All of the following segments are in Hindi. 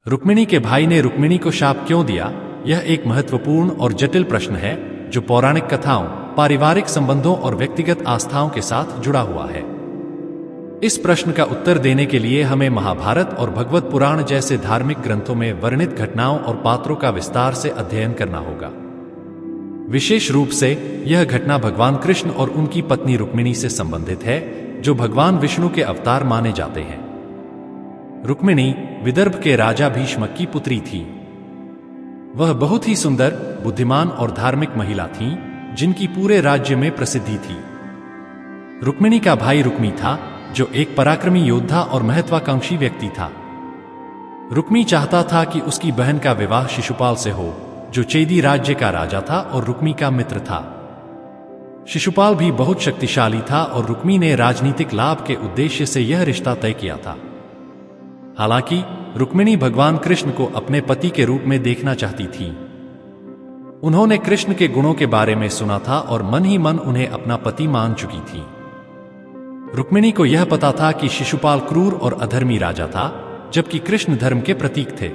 रुक्मिणी के भाई ने रुक्मिणी को शाप क्यों दिया? यह एक महत्वपूर्ण और जटिल प्रश्न है जो पौराणिक कथाओं, पारिवारिक संबंधों और व्यक्तिगत आस्थाओं के साथ जुड़ा हुआ है। इस प्रश्न का उत्तर देने के लिए हमें महाभारत और भगवत पुराण जैसे धार्मिक ग्रंथों में वर्णित घटनाओं और पात्रों का विस्तार से अध्ययन करना होगा। विशेष रूप से यह घटना भगवान कृष्ण और उनकी पत्नी रुक्मिणी से संबंधित है, जो भगवान विष्णु के अवतार माने जाते हैं। रुक्मिणी विदर्भ के राजा भीष्मक की पुत्री थी। वह बहुत ही सुंदर, बुद्धिमान और धार्मिक महिला थीं, जिनकी पूरे राज्य में प्रसिद्धि थी। रुक्मिणी का भाई रुक्मी था, जो एक पराक्रमी योद्धा और महत्वाकांक्षी व्यक्ति था। रुक्मी चाहता था कि उसकी बहन का विवाह शिशुपाल से हो, जो चेदी राज्य का राजा था और रुक्मी का मित्र था। शिशुपाल भी बहुत शक्तिशाली था और रुक्मी ने राजनीतिक लाभ के उद्देश्य से यह रिश्ता तय किया था। हालांकि रुक्मिणी भगवान कृष्ण को अपने पति के रूप में देखना चाहती थी। उन्होंने कृष्ण के गुणों के बारे में सुना था और मन ही मन उन्हें अपना पति मान चुकी थी। रुक्मिणी को यह पता था कि शिशुपाल क्रूर और अधर्मी राजा था, जबकि कृष्ण धर्म के प्रतीक थे।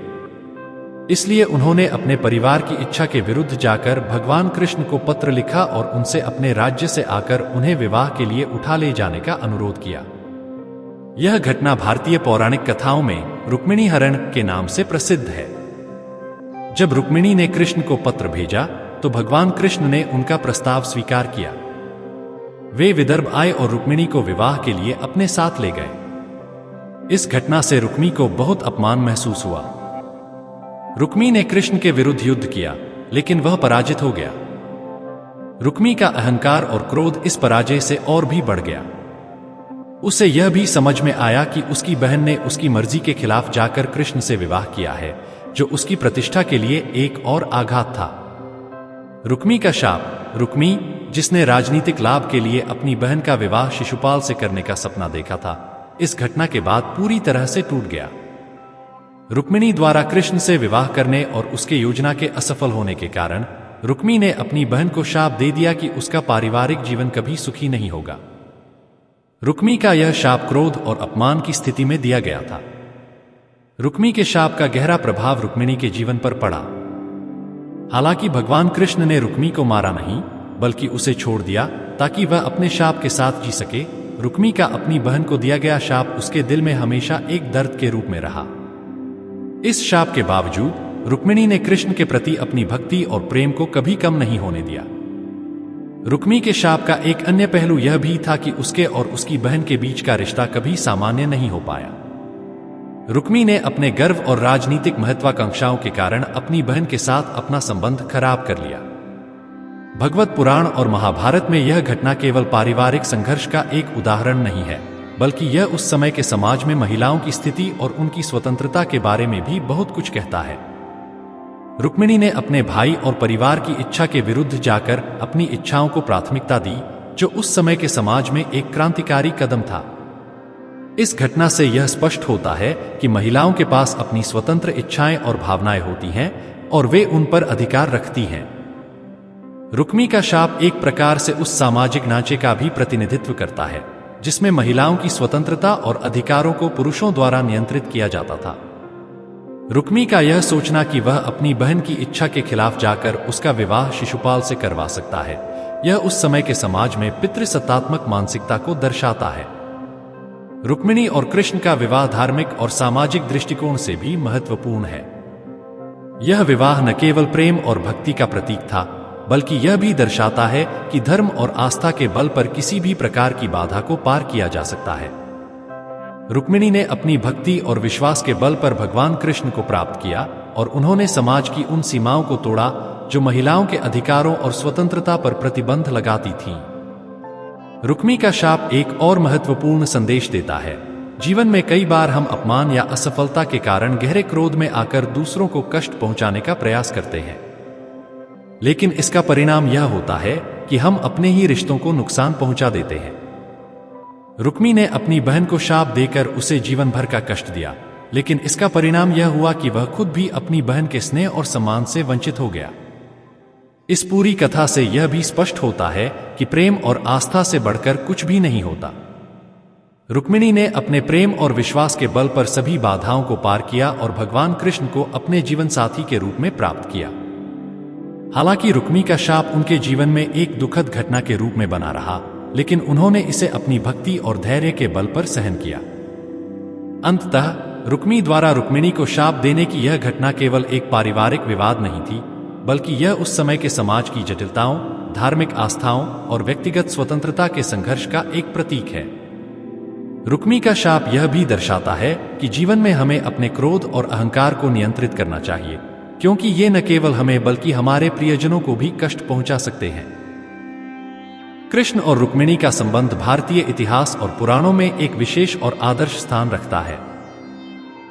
इसलिए उन्होंने अपने परिवार की इच्छा के विरुद्ध जाकर भगवान कृष्ण को पत्र लिखा और उनसे अपने राज्य से आकर उन्हें विवाह के लिए उठा ले जाने का अनुरोध किया। यह घटना भारतीय पौराणिक कथाओं में रुक्मिणी हरण के नाम से प्रसिद्ध है। जब रुक्मिणी ने कृष्ण को पत्र भेजा तो भगवान कृष्ण ने उनका प्रस्ताव स्वीकार किया। वे विदर्भ आए और रुक्मिणी को विवाह के लिए अपने साथ ले गए। इस घटना से रुक्मी को बहुत अपमान महसूस हुआ। रुक्मी ने कृष्ण के विरुद्ध युद्ध किया, लेकिन वह पराजित हो गया। रुक्मी का अहंकार और क्रोध इस पराजय से और भी बढ़ गया। उसे यह भी समझ में आया कि उसकी बहन ने उसकी मर्जी के खिलाफ जाकर कृष्ण से विवाह किया है, जो उसकी प्रतिष्ठा के लिए एक और आघात था। रुक्मी का शाप। रुक्मी, जिसने राजनीतिक लाभ के लिए अपनी बहन का विवाह शिशुपाल से करने का सपना देखा था, इस घटना के बाद पूरी तरह से टूट गया। रुक्मिणी द्वारा कृष्ण से विवाह करने और उसके योजना के असफल होने के कारण रुक्मी ने अपनी बहन को शाप दे दिया कि उसका पारिवारिक जीवन कभी सुखी नहीं होगा। रुक्मी का यह शाप क्रोध और अपमान की स्थिति में दिया गया था। रुक्मी के शाप का गहरा प्रभाव रुक्मिणी के जीवन पर पड़ा। हालांकि भगवान कृष्ण ने रुक्मी को मारा नहीं, बल्कि उसे छोड़ दिया ताकि वह अपने शाप के साथ जी सके। रुक्मी का अपनी बहन को दिया गया शाप उसके दिल में हमेशा एक दर्द के रूप में रहा। इस शाप के बावजूद रुक्मिणी ने कृष्ण के प्रति अपनी भक्ति और प्रेम को कभी कम नहीं होने दिया। रुक्मी के शाप का एक अन्य पहलू यह भी था कि उसके और उसकी बहन के बीच का रिश्ता कभी सामान्य नहीं हो पाया। रुक्मी ने अपने गर्व और राजनीतिक महत्वाकांक्षाओं के कारण अपनी बहन के साथ अपना संबंध खराब कर लिया। भगवत पुराण और महाभारत में यह घटना केवल पारिवारिक संघर्ष का एक उदाहरण नहीं है, बल्कि यह उस समय के समाज में महिलाओं की स्थिति और उनकी स्वतंत्रता के बारे में भी बहुत कुछ कहता है। रुक्मिणी ने अपने भाई और परिवार की इच्छा के विरुद्ध जाकर अपनी इच्छाओं को प्राथमिकता दी, जो उस समय के समाज में एक क्रांतिकारी कदम था। इस घटना से यह स्पष्ट होता है कि महिलाओं के पास अपनी स्वतंत्र इच्छाएं और भावनाएं होती हैं और वे उन पर अधिकार रखती हैं। रुक्मी का शाप एक प्रकार से उस सामाजिक ढांचे का भी प्रतिनिधित्व करता है, जिसमें महिलाओं की स्वतंत्रता और अधिकारों को पुरुषों द्वारा नियंत्रित किया जाता था। रुक्मी का यह सोचना कि वह अपनी बहन की इच्छा के खिलाफ जाकर उसका विवाह शिशुपाल से करवा सकता है, यह उस समय के समाज में पितृसत्तात्मक मानसिकता को दर्शाता है। रुक्मिणी और कृष्ण का विवाह धार्मिक और सामाजिक दृष्टिकोण से भी महत्वपूर्ण है। यह विवाह न केवल प्रेम और भक्ति का प्रतीक था, बल्कि यह भी दर्शाता है कि धर्म और आस्था के बल पर किसी भी प्रकार की बाधा को पार किया जा सकता है। रुक्मिणी ने अपनी भक्ति और विश्वास के बल पर भगवान कृष्ण को प्राप्त किया और उन्होंने समाज की उन सीमाओं को तोड़ा जो महिलाओं के अधिकारों और स्वतंत्रता पर प्रतिबंध लगाती थीं। रुक्मी का शाप एक और महत्वपूर्ण संदेश देता है। जीवन में कई बार हम अपमान या असफलता के कारण गहरे क्रोध में आकर दूसरों को कष्ट पहुंचाने का प्रयास करते हैं, लेकिन इसका परिणाम यह होता है कि हम अपने ही रिश्तों को नुकसान पहुंचा देते हैं। रुक्मी ने अपनी बहन को शाप देकर उसे जीवन भर का कष्ट दिया, लेकिन इसका परिणाम यह हुआ कि वह खुद भी अपनी बहन के स्नेह और सम्मान से वंचित हो गया। इस पूरी कथा से यह भी स्पष्ट होता है कि प्रेम और आस्था से बढ़कर कुछ भी नहीं होता। रुक्मिणी ने अपने प्रेम और विश्वास के बल पर सभी बाधाओं को पार किया और भगवान कृष्ण को अपने जीवन साथी के रूप में प्राप्त किया। हालांकि रुक्मी का शाप उनके जीवन में एक दुखद घटना के रूप में बना रहा, लेकिन उन्होंने इसे अपनी भक्ति और धैर्य के बल पर सहन किया। अंततः रुक्मी द्वारा रुक्मिणी को शाप देने की यह घटना केवल एक पारिवारिक विवाद नहीं थी, बल्कि यह उस समय के समाज की जटिलताओं, धार्मिक आस्थाओं और व्यक्तिगत स्वतंत्रता के संघर्ष का एक प्रतीक है। रुक्मी का शाप यह भी दर्शाता है कि जीवन में हमें अपने क्रोध और अहंकार को नियंत्रित करना चाहिए, क्योंकि ये न केवल हमें बल्कि हमारे प्रियजनों को भी कष्ट पहुंचा सकते हैं। कृष्ण और रुक्मिणी का संबंध भारतीय इतिहास और पुराणों में एक विशेष और आदर्श स्थान रखता है।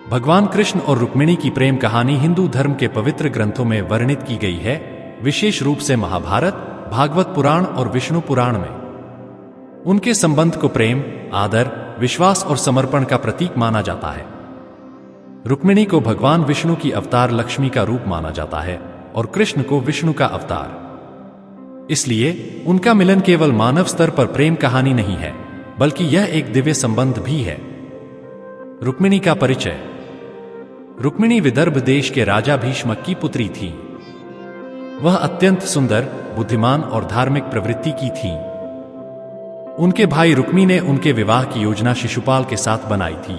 भगवान कृष्ण और रुक्मिणी की प्रेम कहानी हिंदू धर्म के पवित्र ग्रंथों में वर्णित की गई है, विशेष रूप से महाभारत, भागवत पुराण और विष्णु पुराण में। उनके संबंध को प्रेम, आदर, विश्वास और समर्पण का प्रतीक माना जाता है। रुक्मिणी को भगवान विष्णु की अवतार लक्ष्मी का रूप माना जाता है और कृष्ण को विष्णु का अवतार। इसलिए उनका मिलन केवल मानव स्तर पर प्रेम कहानी नहीं है, बल्कि यह एक दिव्य संबंध भी है। रुक्मिणी का परिचय। रुक्मिणी विदर्भ देश के राजा भीष्मक की पुत्री थी। वह अत्यंत सुंदर, बुद्धिमान और धार्मिक प्रवृत्ति की थी। उनके भाई रुक्मी ने उनके विवाह की योजना शिशुपाल के साथ बनाई थी,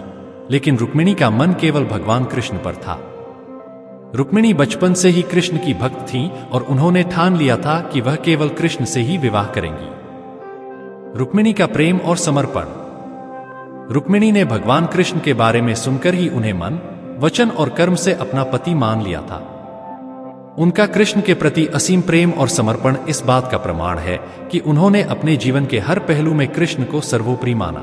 लेकिन रुक्मिणी का मन केवल भगवान कृष्ण पर था। रुक्मिणी बचपन से ही कृष्ण की भक्त थीं और उन्होंने ठान लिया था कि वह केवल कृष्ण से ही विवाह करेंगी। रुक्मिणी का प्रेम और समर्पण। रुक्मिणी ने भगवान कृष्ण के बारे में सुनकर ही उन्हें मन, वचन और कर्म से अपना पति मान लिया था। उनका कृष्ण के प्रति असीम प्रेम और समर्पण इस बात का प्रमाण है कि उन्होंने अपने जीवन के हर पहलू में कृष्ण को सर्वोपरि माना।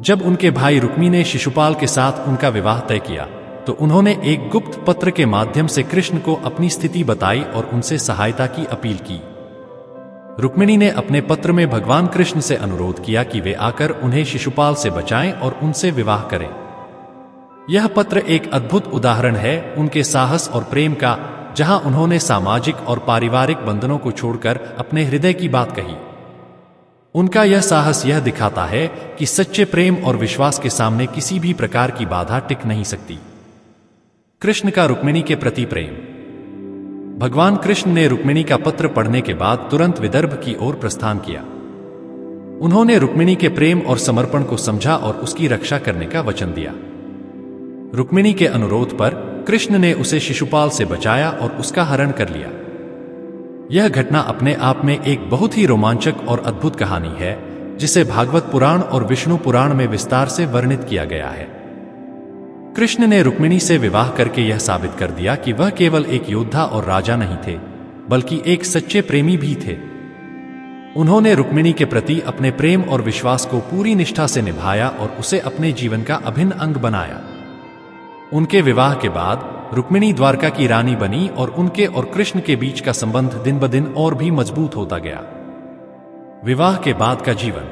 जब उनके भाई रुक्मी ने शिशुपाल के साथ उनका विवाह तय किया, तो उन्होंने एक गुप्त पत्र के माध्यम से कृष्ण को अपनी स्थिति बताई और उनसे सहायता की अपील की। रुक्मिणी ने अपने पत्र में भगवान कृष्ण से अनुरोध किया कि वे आकर उन्हें शिशुपाल से बचाएं और उनसे विवाह करें। यह पत्र एक अद्भुत उदाहरण है उनके साहस और प्रेम का, जहां उन्होंने सामाजिक और पारिवारिक बंधनों को छोड़कर अपने हृदय की बात कही। उनका यह साहस यह दिखाता है कि सच्चे प्रेम और विश्वास के सामने किसी भी प्रकार की बाधा टिक नहीं सकती। कृष्ण का रुक्मिणी के प्रति प्रेम। भगवान कृष्ण ने रुक्मिणी का पत्र पढ़ने के बाद तुरंत विदर्भ की ओर प्रस्थान किया। उन्होंने रुक्मिणी के प्रेम और समर्पण को समझा और उसकी रक्षा करने का वचन दिया। रुक्मिणी के अनुरोध पर कृष्ण ने उसे शिशुपाल से बचाया और उसका हरण कर लिया। यह घटना अपने आप में एक बहुत ही रोमांचक और अद्भुत कहानी है, जिसे भागवत पुराण और विष्णु पुराण में विस्तार से वर्णित किया गया है। कृष्ण ने रुक्मिणी से विवाह करके यह साबित कर दिया कि वह केवल एक योद्धा और राजा नहीं थे, बल्कि एक सच्चे प्रेमी भी थे। उन्होंने रुक्मिणी के प्रति अपने प्रेम और विश्वास को पूरी निष्ठा से निभाया और उसे अपने जीवन का अभिन्न अंग बनाया। उनके विवाह के बाद रुक्मिणी द्वारका की रानी बनी और उनके और कृष्ण के बीच का संबंध दिन ब दिन और भी मजबूत होता गया। विवाह के बाद का जीवन।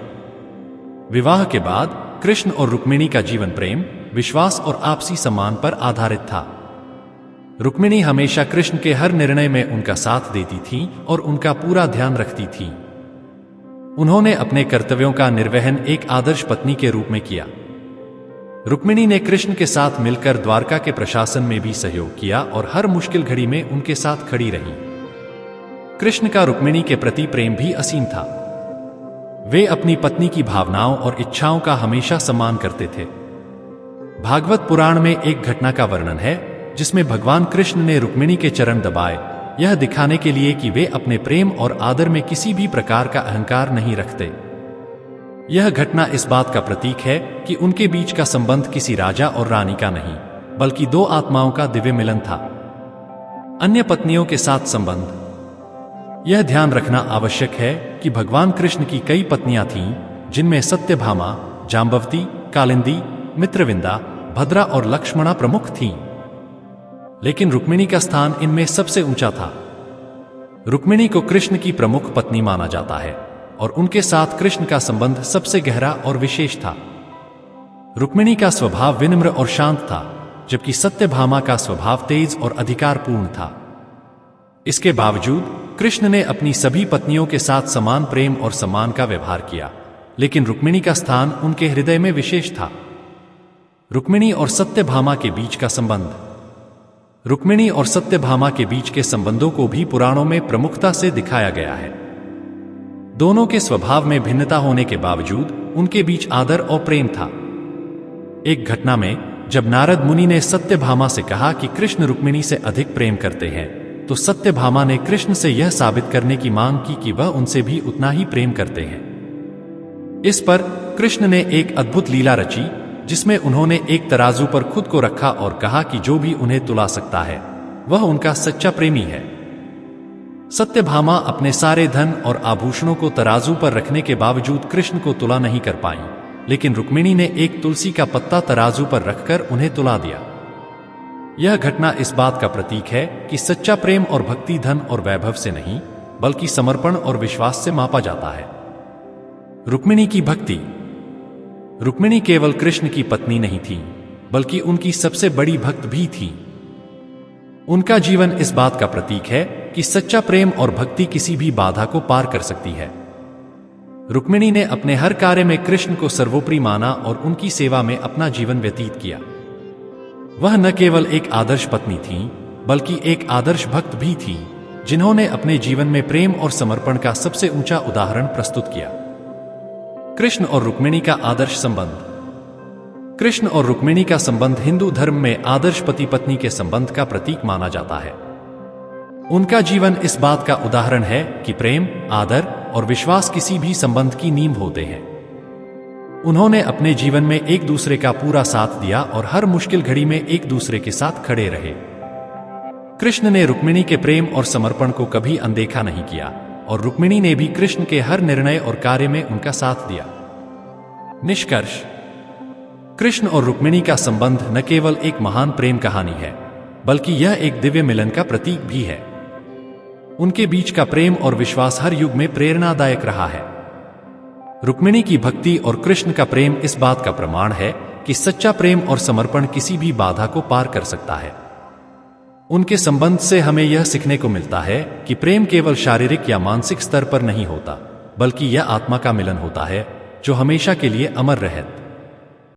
विवाह के बाद कृष्ण और रुक्मिणी का जीवन प्रेम, विश्वास और आपसी सम्मान पर आधारित था। रुक्मिणी हमेशा कृष्ण के हर निर्णय में उनका साथ देती थी और उनका पूरा ध्यान रखती थी। उन्होंने अपने कर्तव्यों का निर्वहन एक आदर्श पत्नी के रूप में किया। रुक्मिणी ने कृष्ण के साथ मिलकर द्वारका के प्रशासन में भी सहयोग किया और हर मुश्किल घड़ी में उनके साथ खड़ी रही। कृष्ण का रुक्मिणी के प्रति प्रेम भी असीम था। वे अपनी पत्नी की भावनाओं और इच्छाओं का हमेशा सम्मान करते थे। भागवत पुराण में एक घटना का वर्णन है जिसमें भगवान कृष्ण ने रुक्मिणी के चरण दबाए, यह दिखाने के लिए कि वे अपने प्रेम और आदर में किसी भी प्रकार का अहंकार नहीं रखते। यह घटना इस बात का प्रतीक है कि उनके बीच का संबंध किसी राजा और रानी का नहीं, बल्कि दो आत्माओं का दिव्य मिलन था। अन्य पत्नियों के साथ संबंध। यह ध्यान रखना आवश्यक है कि भगवान कृष्ण की कई पत्नियां थीं, जिनमें सत्यभामा, जांबवती, कालिंदी, मित्रविंदा, भद्रा और लक्ष्मणा प्रमुख थीं। लेकिन रुक्मिणी का स्थान इनमें सबसे ऊंचा था। रुक्मिणी को कृष्ण की प्रमुख पत्नी माना जाता है और उनके साथ कृष्ण का संबंध सबसे गहरा और विशेष था। रुक्मिणी का स्वभाव विनम्र और शांत था, जबकि सत्यभामा का स्वभाव तेज और अधिकारपूर्ण था। इसके बावजूद कृष्ण ने अपनी सभी पत्नियों के साथ समान प्रेम और सम्मान का व्यवहार किया, लेकिन रुक्मिणी का स्थान उनके हृदय में विशेष था। रुक्मिणी और सत्यभामा के बीच का संबंध। रुक्मिणी और सत्यभामा के बीच के संबंधों को भी पुराणों में प्रमुखता से दिखाया गया है। दोनों के स्वभाव में भिन्नता होने के बावजूद उनके बीच आदर और प्रेम था। एक घटना में जब नारद मुनि ने सत्यभामा से कहा कि कृष्ण रुक्मिणी से अधिक प्रेम करते हैं, तो सत्यभामा ने कृष्ण से यह साबित करने की मांग की कि वह उनसे भी उतना ही प्रेम करते हैं। इस पर कृष्ण ने एक अद्भुत लीला रची, जिसमें उन्होंने एक तराजू पर खुद को रखा और कहा कि जो भी उन्हें तुला सकता है वह उनका सच्चा प्रेमी है। सत्यभामा अपने सारे धन और आभूषणों को तराजू पर रखने के बावजूद कृष्ण को तुला नहीं कर पाई, लेकिन रुक्मिणी ने एक तुलसी का पत्ता तराजू पर रखकर उन्हें तुला दिया। यह घटना इस बात का प्रतीक है कि सच्चा प्रेम और भक्ति धन और वैभव से नहीं, बल्कि समर्पण और विश्वास से मापा जाता है। रुक्मिणी की भक्ति। रुक्मिणी केवल कृष्ण की पत्नी नहीं थी, बल्कि उनकी सबसे बड़ी भक्त भी थी। उनका जीवन इस बात का प्रतीक है कि सच्चा प्रेम और भक्ति किसी भी बाधा को पार कर सकती है। रुक्मिणी ने अपने हर कार्य में कृष्ण को सर्वोपरि माना और उनकी सेवा में अपना जीवन व्यतीत किया। वह न केवल एक आदर्श पत्नी थी, बल्कि एक आदर्श भक्त भी थी, जिन्होंने अपने जीवन में प्रेम और समर्पण का सबसे ऊंचा उदाहरण प्रस्तुत किया। कृष्ण और रुक्मिणी का आदर्श संबंध। कृष्ण और रुक्मिणी का संबंध हिंदू धर्म में आदर्श पति पत्नी के संबंध का प्रतीक माना जाता है। उनका जीवन इस बात का उदाहरण है कि प्रेम, आदर और विश्वास किसी भी संबंध की नींव होते हैं। उन्होंने अपने जीवन में एक दूसरे का पूरा साथ दिया और हर मुश्किल घड़ी में एक दूसरे के साथ खड़े रहे। कृष्ण ने रुक्मिणी के प्रेम और समर्पण को कभी अनदेखा नहीं किया और रुक्मिणी ने भी कृष्ण के हर निर्णय और कार्य में उनका साथ दिया। निष्कर्ष। कृष्ण और रुक्मिणी का संबंध न केवल एक महान प्रेम कहानी है, बल्कि यह एक दिव्य मिलन का प्रतीक भी है। उनके बीच का प्रेम और विश्वास हर युग में प्रेरणादायक रहा है। रुक्मिणी की भक्ति और कृष्ण का प्रेम इस बात का प्रमाण है कि सच्चा प्रेम और समर्पण किसी भी बाधा को पार कर सकता है। उनके संबंध से हमें यह सीखने को मिलता है कि प्रेम केवल शारीरिक या मानसिक स्तर पर नहीं होता, बल्कि यह आत्मा का मिलन होता है जो हमेशा के लिए अमर रहता है।